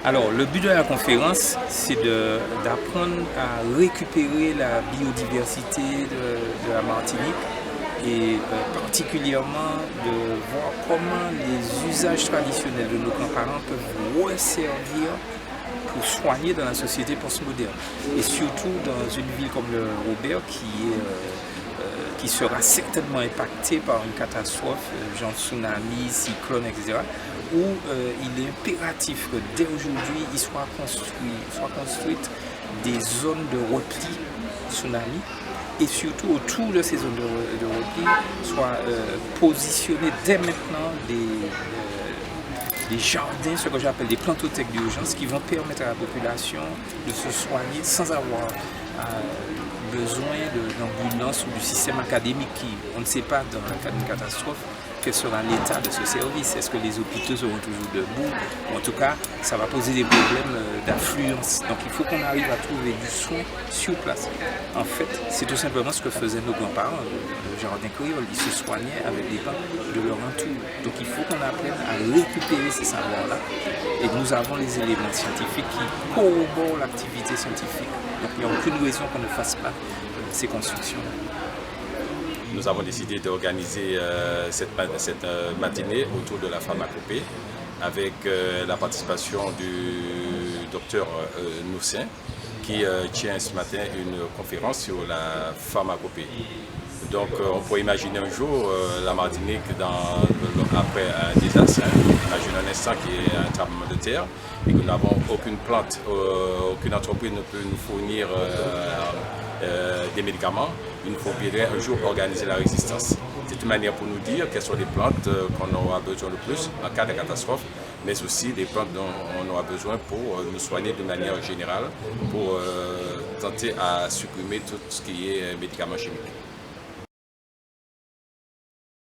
Alors, le but de la conférence, c'est d'apprendre à récupérer la biodiversité de la Martinique et particulièrement de voir comment les usages traditionnels de nos grands-parents peuvent resservir pour soigner dans la société postmoderne. Et surtout dans une ville comme le Robert qui sera certainement impactée par une catastrophe, genre tsunami, cyclone, etc., où il est impératif que dès aujourd'hui, il soit construite des zones de repli tsunami et surtout autour de ces zones de repli soient positionnés dès maintenant des jardins, ce que j'appelle des plantothèques d'urgence qui vont permettre à la population de se soigner sans avoir besoin d'ambulance ou du système académique qui, on ne sait pas dans le cas d'une catastrophe, quel sera l'état de ce service. Est-ce que les hôpitaux seront toujours debout? En tout cas, ça va poser des problèmes d'affluence. Donc il faut qu'on arrive à trouver du soin sur place. En fait, c'est tout simplement ce que faisaient nos grands-parents, le jardin créole. Ils se soignaient avec des plantes de leur entour. Donc il faut qu'on apprenne à récupérer ces savoirs-là. Et nous avons les éléments scientifiques qui corroborent l'activité scientifique. Donc il n'y a aucune raison qu'on ne fasse pas ces constructions. Nous avons décidé d'organiser cette matinée autour de la pharmacopée avec la participation du docteur Noussin qui tient ce matin une conférence sur la pharmacopée. Donc on pourrait imaginer un jour la Martinique après un désastre, imagine un instant qui est un tremblement de terre et que nous n'avons aucune plante, aucune entreprise ne peut nous fournir des médicaments. Il nous faudrait un jour organiser la résistance. C'est une manière pour nous dire quelles sont les plantes qu'on aura besoin le plus en cas de catastrophe, mais aussi des plantes dont on aura besoin pour nous soigner de manière générale, pour tenter à supprimer tout ce qui est médicaments chimiques.